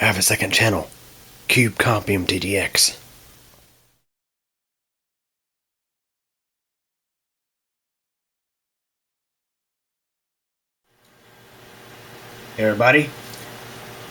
I have a second channel, Cube Compium TDX. Hey everybody,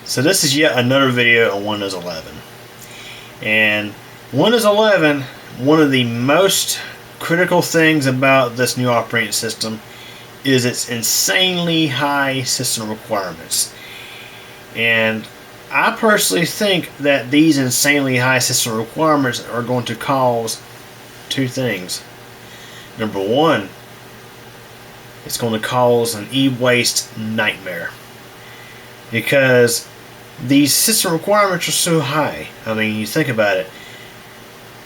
so this is yet another video on Windows 11. And Windows 11, one of the most critical things about this new operating system is its insanely high system requirements. And I personally think that these insanely high system requirements are going to cause two things. Number one, it's going to cause an e-waste nightmare, because these system requirements are so high. I mean, you think about it.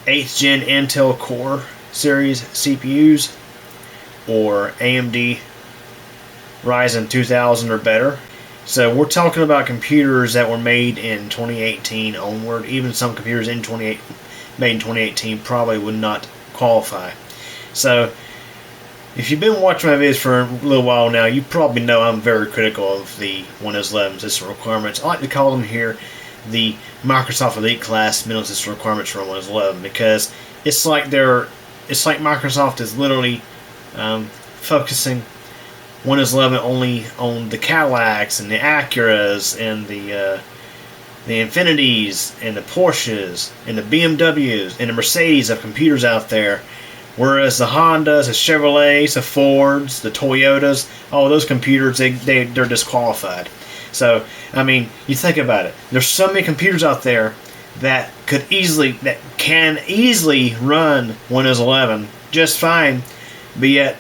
8th gen Intel Core series CPUs or AMD Ryzen 2000 or better. So we're talking about computers that were made in 2018 onward. Even some computers made in 2018 probably would not qualify. So if you've been watching my videos for a little while now, you probably know I'm very critical of the Windows 11 system requirements. I like to call them here the Microsoft Elite class minimum system requirements for Windows 11, because it's like Microsoft is literally focusing Windows 11 only on the Cadillacs and the Acuras and the Infinities and the Porsches and the BMWs and the Mercedes of computers out there. Whereas the Hondas, the Chevrolets, the Fords, the Toyotas, all those computers, they're disqualified. So, I mean, you think about it. There's so many computers out there that can easily run Windows 11 just fine, but yet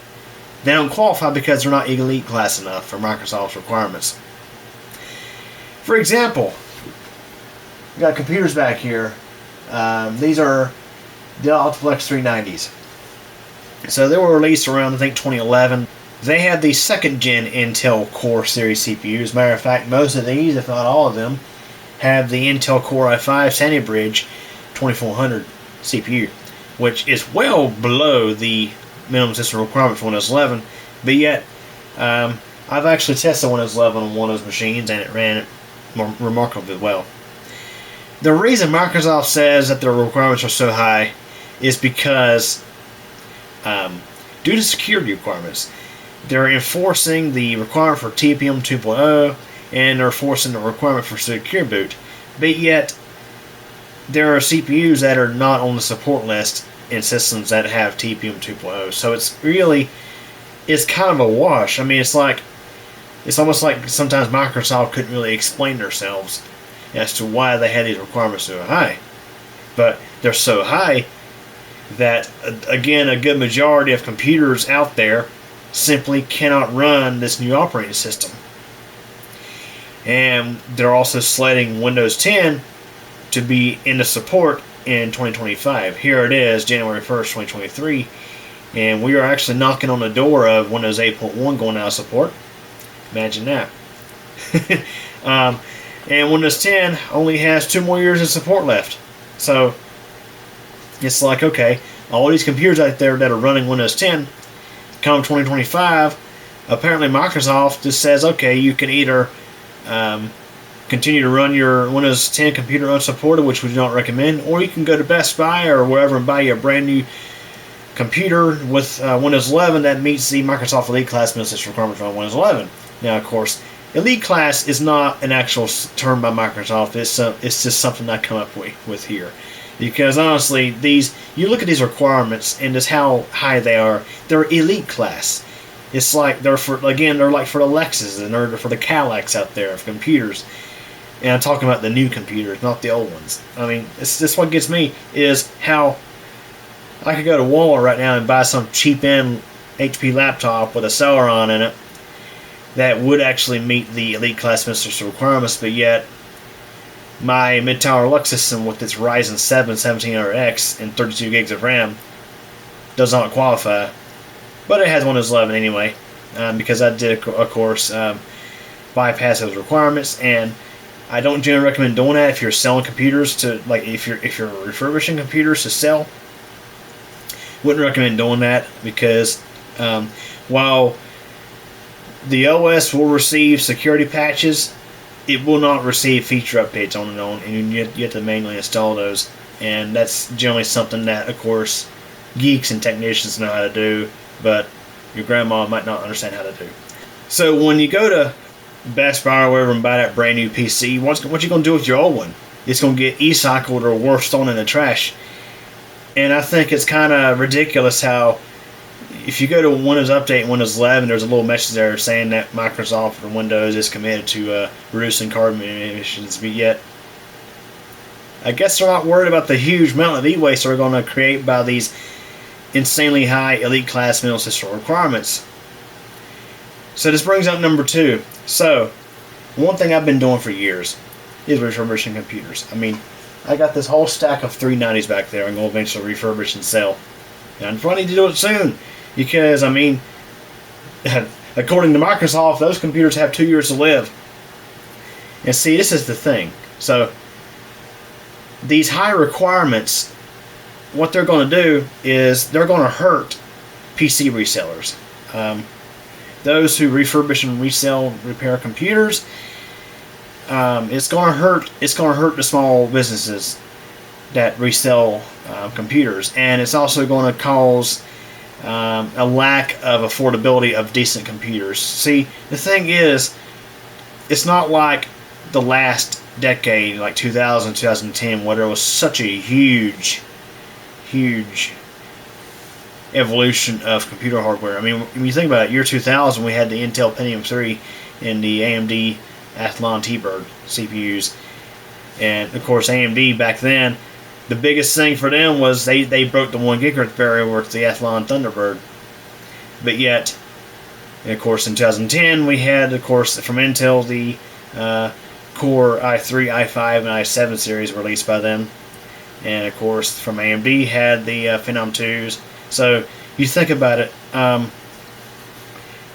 they don't qualify because they're not elite class enough for Microsoft's requirements. For example, we got computers back here. These are Dell Optiplex 390s. So they were released around, I think, 2011. They have the 2nd gen Intel Core series CPUs. Matter of fact, most of these, if not all of them, have the Intel Core i5 Sandy Bridge 2400 CPU, which is well below the minimum system requirement for Windows 11. But yet, I've actually tested Windows 11 on one of those machines, and it ran it remarkably well. The reason Microsoft says that their requirements are so high is because due to security requirements, they're enforcing the requirement for TPM 2.0, and they're forcing the requirement for Secure Boot. But yet, there are CPUs that are not on the support list in systems that have TPM 2.0. So it's kind of a wash. I mean, it's almost like sometimes Microsoft couldn't really explain themselves as to why they had these requirements so high. But they're so high that, again, a good majority of computers out there simply cannot run this new operating system. And they're also slating Windows 10 to be into support in 2025. Here it is, January 1st, 2023, and we are actually knocking on the door of Windows 8.1 going out of support. Imagine that. And Windows 10 only has 2 more years of support left. So it's like, okay, all these computers out there that are running Windows 10, come 2025, apparently Microsoft just says, okay, you can either continue to run your Windows 10 computer unsupported, which we do not recommend, or you can go to Best Buy or wherever and buy you a brand new computer with Windows 11 that meets the Microsoft Elite Class minimum system requirements on Windows 11. Now, of course, Elite Class is not an actual term by Microsoft. It's just something I come up with here. Because honestly, you look at these requirements and just how high they are. They're elite class. It's like they're like for the Lexus and they're for the Cadillacs out there of computers. And I'm talking about the new computers, not the old ones. I mean, this what gets me is how I could go to Walmart right now and buy some cheap-end HP laptop with a Celeron in it that would actually meet the elite class system requirements, but yet my mid-tower Lux system with its Ryzen 7 1700X and 32 gigs of RAM does not qualify. But it has Windows 11 anyway, because I did, of course, bypass those requirements. And I don't generally recommend doing that if you're selling computers to, like, if you're refurbishing computers to sell. Wouldn't recommend doing that, because while the OS will receive security patches it will not receive feature updates on its own, and you have to manually install those. And that's generally something that, of course, geeks and technicians know how to do, but your grandma might not understand how to do. So when you go to Best Buy or wherever and buy that brand new PC, what you going to do with your old one? It's going to get e-cycled or worse, thrown in the trash. And I think it's kind of ridiculous how if you go to Windows Update and Windows 11, there's a little message there saying that Microsoft or Windows is committed to reducing carbon emissions, but yet I guess they're not worried about the huge amount of e-waste they're going to create by these insanely high elite class mineral system requirements. So this brings up number 2. So one thing I've been doing for years is refurbishing computers. I mean, I got this whole stack of 390s back there I'm going to eventually refurbish and sell. And I need to do it soon because, I mean, according to Microsoft, those computers have 2 years to live. And see, this is the thing. So these high requirements, what they're going to do is they're going to hurt PC resellers. Those who refurbish and resell, repair computers. It's going to hurt the small businesses that resell computers, and it's also going to cause a lack of affordability of decent computers. See, the thing is, it's not like the last decade, like 2000, 2010, where there was such a huge evolution of computer hardware. I mean, when you think about it, year 2000, we had the Intel Pentium 3 and the AMD Athlon T-Bird CPUs. And, of course, AMD back then, the biggest thing for them was they broke the 1 gigahertz barrier with the Athlon Thunderbird. But yet, and of course, in 2010, we had, of course, from Intel, the Core i3, i5, and i7 series released by them. And, of course, from AMD had the Phenom 2s. So, you think about it,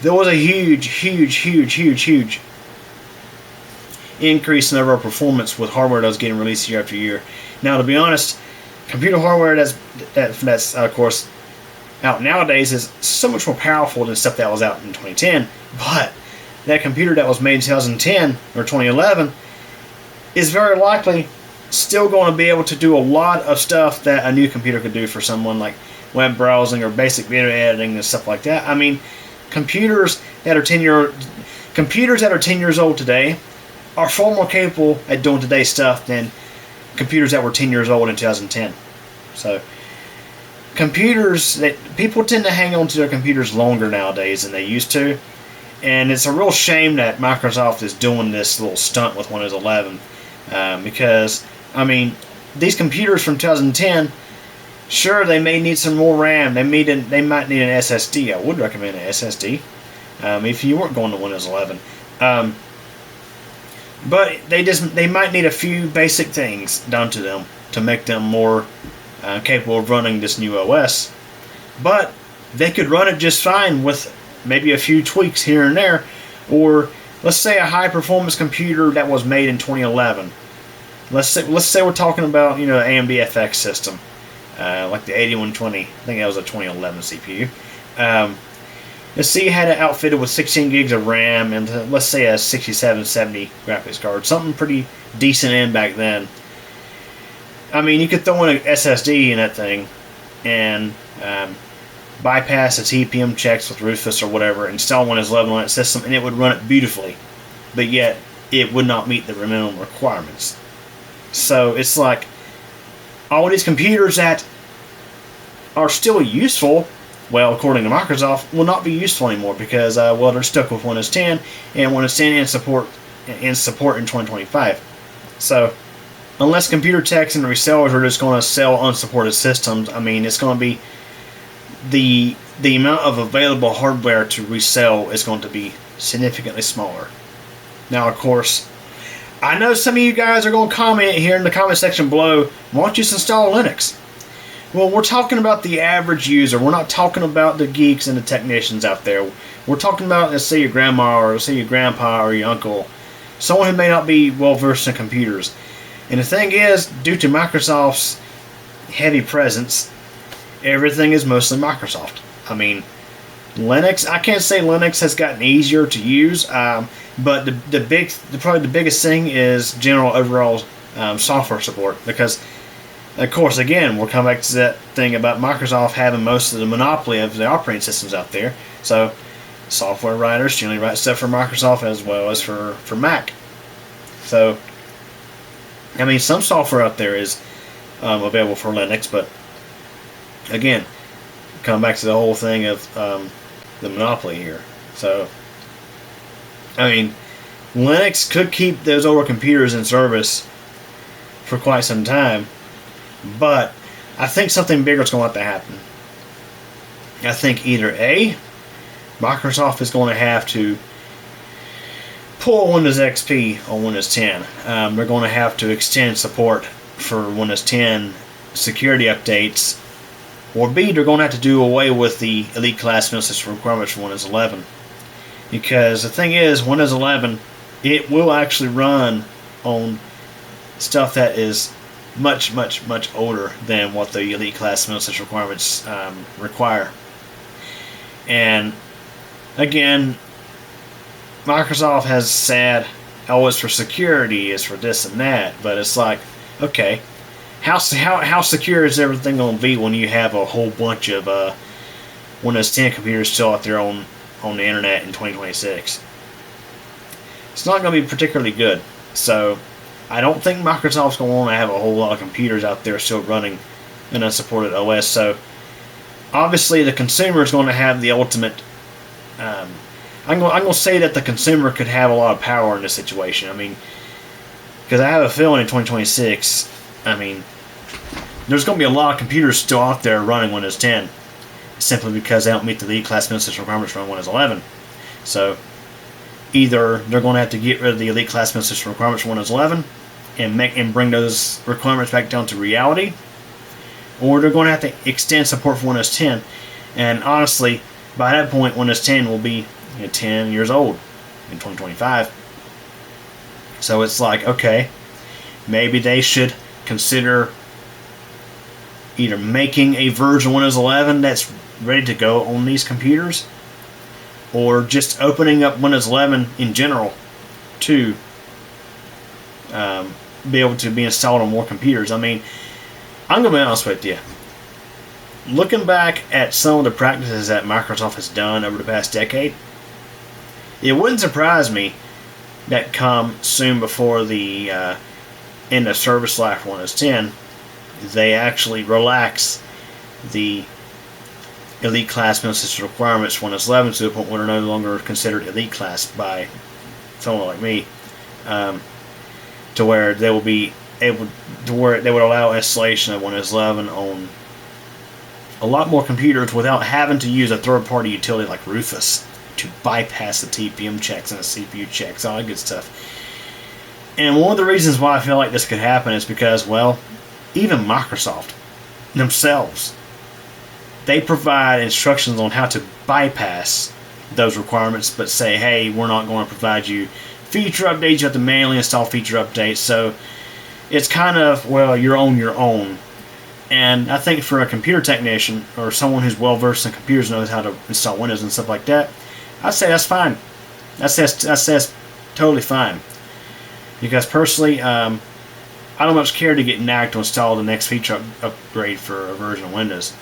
there was a huge increase in overall performance with hardware that was getting released year after year. Now, to be honest, computer hardware that's of course out nowadays is so much more powerful than stuff that was out in 2010. But that computer that was made in 2010 or 2011 is very likely still going to be able to do a lot of stuff that a new computer could do for someone, like web browsing or basic video editing and stuff like that. I mean, computers that are 10 years old today are far more capable at doing today's stuff than computers that were 10 years old in 2010. So, computers, that people tend to hang on to their computers longer nowadays than they used to, and it's a real shame that Microsoft is doing this little stunt with Windows 11, because, I mean, these computers from 2010, sure, they may need some more RAM, they might need an SSD. I would recommend an SSD, if you weren't going to Windows 11. But they might need a few basic things done to them to make them more capable of running this new OS. But they could run it just fine with maybe a few tweaks here and there. Or let's say a high performance computer that was made in 2011. Let's say we're talking about, you know, AMD FX system, like the 8120. I think that was a 2011 CPU. Let's see, you had it outfitted with 16 gigs of RAM and let's say a 6770 graphics card, something pretty decent in back then. I mean, you could throw in an SSD in that thing and bypass its EPM checks with Rufus or whatever, install Windows 11 on that system, and it would run it beautifully. But yet, it would not meet the minimum requirements. So it's like all these computers that are still useful, well, according to Microsoft, will not be useful anymore because, well, they're stuck with Windows 10 and Windows 10 in support in 2025. So, unless computer techs and resellers are just going to sell unsupported systems, I mean, it's going to be the amount of available hardware to resell is going to be significantly smaller. Now, of course, I know some of you guys are going to comment here in the comment section below, why don't you just install Linux? Well, we're talking about the average user. We're not talking about the geeks and the technicians out there. We're talking about, let's say, your grandma or let's say your grandpa or your uncle, someone who may not be well versed in computers. And the thing is, due to Microsoft's heavy presence, everything is mostly Microsoft. I mean, Linux, I can't say Linux has gotten easier to use, but probably the biggest thing is general overall software support, because of course, again, we'll come back to that thing about Microsoft having most of the monopoly of the operating systems out there. So software writers generally write stuff for Microsoft as well as for Mac. So I mean, some software out there is available for Linux, but again, come back to the whole thing of the monopoly here. So I mean, Linux could keep those older computers in service for quite some time, but I think something bigger is going to have to happen. I think either A, Microsoft is going to have to pull Windows XP on Windows 10. They're going to have to extend support for Windows 10 security updates, or B, they're going to have to do away with the Elite Class Mail System requirements for Windows 11. Because the thing is, Windows 11, it will actually run on stuff that is much, much, much older than what the Elite Class Mail System requirements require. And again, Microsoft has said, oh, it's for security, it's for this and that, but it's like, okay, how secure is everything going to be when you have a whole bunch of Windows 10 computers still out there on the internet in 2026? It's not going to be particularly good. So I don't think Microsoft's going to want to have a whole lot of computers out there still running an unsupported OS. So obviously the consumer is going to have the ultimate. I'm going to say that the consumer could have a lot of power in this situation. I mean, because I have a feeling in 2026, I mean, there's going to be a lot of computers still out there running Windows 10, simply because they don't meet the Elite Class Mail System requirements for Windows 11. So either they're going to have to get rid of the Elite Class Mail System requirements for Windows 11 and bring those requirements back down to reality, or they're going to have to extend support for Windows 10. And honestly, by that point, Windows 10 will be 10 years old in 2025. So it's like, okay, maybe they should consider either making a version of Windows 11 that's ready to go on these computers, or just opening up Windows 11 in general to be able to be installed on more computers. I mean, I'm going to be honest with you. Looking back at some of the practices that Microsoft has done over the past decade, it wouldn't surprise me that come soon before the end of service life for Windows 10, they actually relax the Elite Class Mail System requirements for Windows 11 to the point where they're no longer considered Elite Class by someone like me, to where they will be able to where they would allow installation of Windows 11 on a lot more computers without having to use a third-party utility like Rufus to bypass the TPM checks and the CPU checks, all that good stuff. And one of the reasons why I feel like this could happen is because, well, even Microsoft themselves, they provide instructions on how to bypass those requirements, but say, hey, we're not going to provide you feature updates. You have to manually install feature updates. So it's kind of, well, you're on your own. And I think for a computer technician or someone who's well versed in computers, knows how to install Windows and stuff like that, I'd say that's fine. I'd say that's totally fine. Because personally, I don't much care to get nagged to install the next feature upgrade for a version of Windows.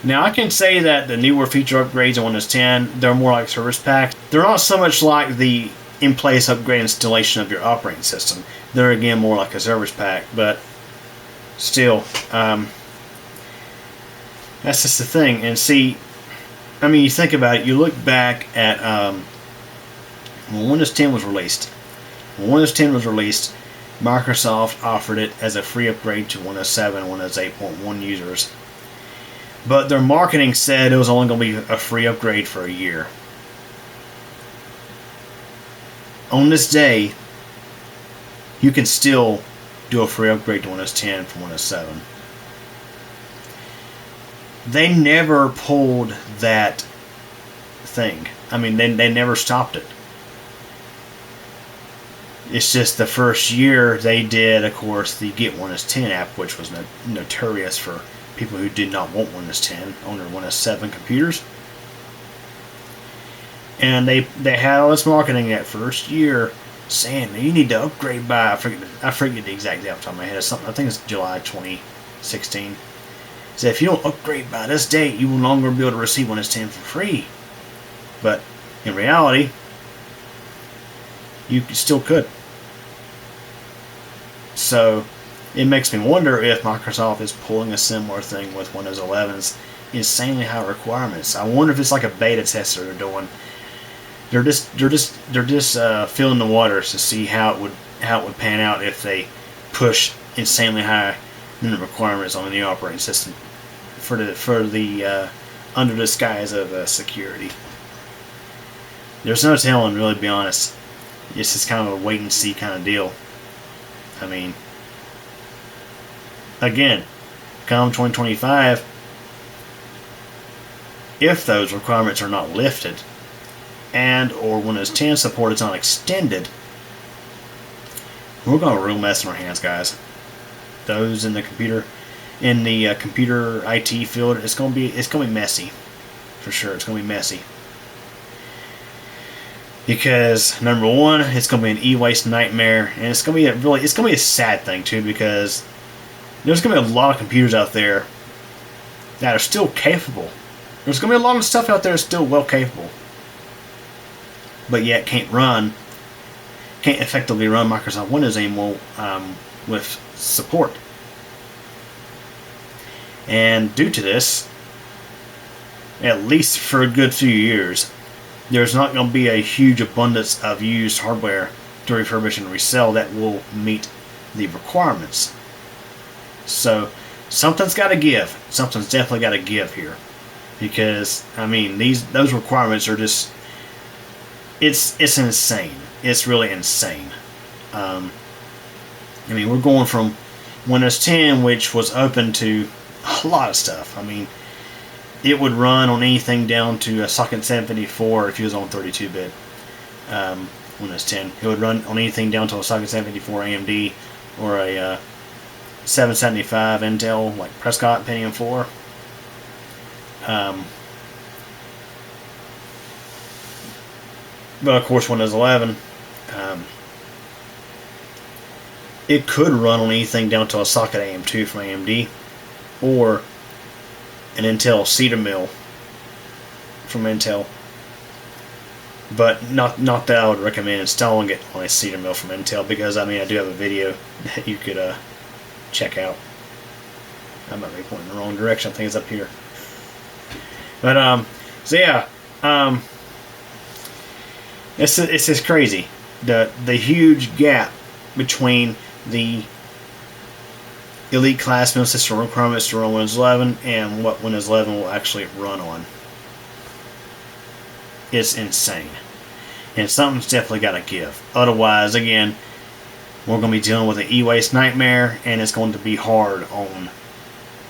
Now, I can say that the newer feature upgrades on Windows 10, they're more like service packs. They're not so much like the in-place upgrade installation of your operating system. They're, again, more like a service pack. But still, that's just the thing. And see, I mean, you think about it. You look back at when Windows 10 was released. When Windows 10 was released, Microsoft offered it as a free upgrade to Windows 7 and Windows 8.1 users. But their marketing said it was only going to be a free upgrade for a year. On this day, you can still do a free upgrade to Windows 10 from Windows 7. They never pulled that thing. I mean, they never stopped it. It's just the first year they did, of course, the Get Windows 10 app, which was notorious for people who did not want Windows 10 on their Windows 7 computers. And they had all this marketing that first year saying you need to upgrade by, I forget the exact date off the top of my head. It's something, I think it's July 2016. So if you don't upgrade by this date, you will no longer be able to receive Windows 10 for free. But in reality, you still could. So it makes me wonder if Microsoft is pulling a similar thing with Windows 11's insanely high requirements. I wonder if it's like a beta tester they're doing. They're just feeling the waters to see how it would pan out if they push insanely high requirements on the new operating system for the under the disguise of security. There's no telling, really, to be honest. It's just kind of a wait and see kind of deal. I mean, again, come 2025, if those requirements are not lifted, and or Windows 10 support is not extended, we're going to have a real mess in our hands, guys. Those in the computer IT field, it's going to be messy, for sure. It's going to be messy because number one, it's going to be an e-waste nightmare, and it's going to be a sad thing too, because there's going to be a lot of computers out there that are still capable. There's going to be a lot of stuff out there that's still well capable, but yet can't effectively run Microsoft Windows anymore with support. And due to this, at least for a good few years, there's not going to be a huge abundance of used hardware to refurbish and resell that will meet the requirements. So something's got to give. Something's definitely got to give here, because I mean those requirements are just it's insane. It's really insane. I mean, we're going from Windows 10, which was open to a lot of stuff. I mean, it would run on anything down to a socket 754 if you was on 32-bit Windows 10. It would run on anything down to a socket 754 AMD or a 775 Intel, like Prescott Pentium 4. But of course, Windows 11, it could run on anything down to a socket AM2 from AMD, or an Intel Cedar Mill from Intel. But not that I would recommend installing it on a Cedar Mill from Intel, because I mean I do have a video that you could check out. I might be pointing in the wrong direction. I think it's up here. But so yeah, it's just crazy, the huge gap between the elite class Windows system requirements to run Windows 11 and what Windows 11 will actually run on. It's insane, and something's definitely got to give. Otherwise, again, we're going to be dealing with an e-waste nightmare, and it's going to be hard on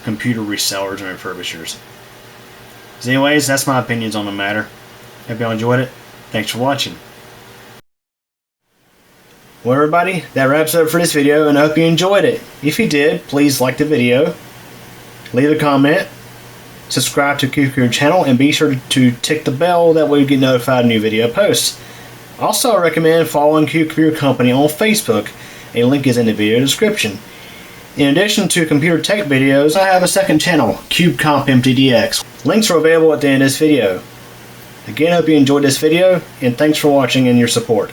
computer resellers and refurbishers. So anyways, that's my opinions on the matter. Hope y'all enjoyed it. Thanks for watching. Well, everybody, that wraps it up for this video, and I hope you enjoyed it. If you did, please like the video, leave a comment, subscribe to CubeComputer channel, and be sure to tick the bell. That way you get notified of new video posts. Also, I recommend following CubeComputer Company on Facebook. A link is in the video description. In addition to computer tech videos, I have a second channel, CubeCompMTDX. Links are available at the end of this video. Again, I hope you enjoyed this video, and thanks for watching and your support.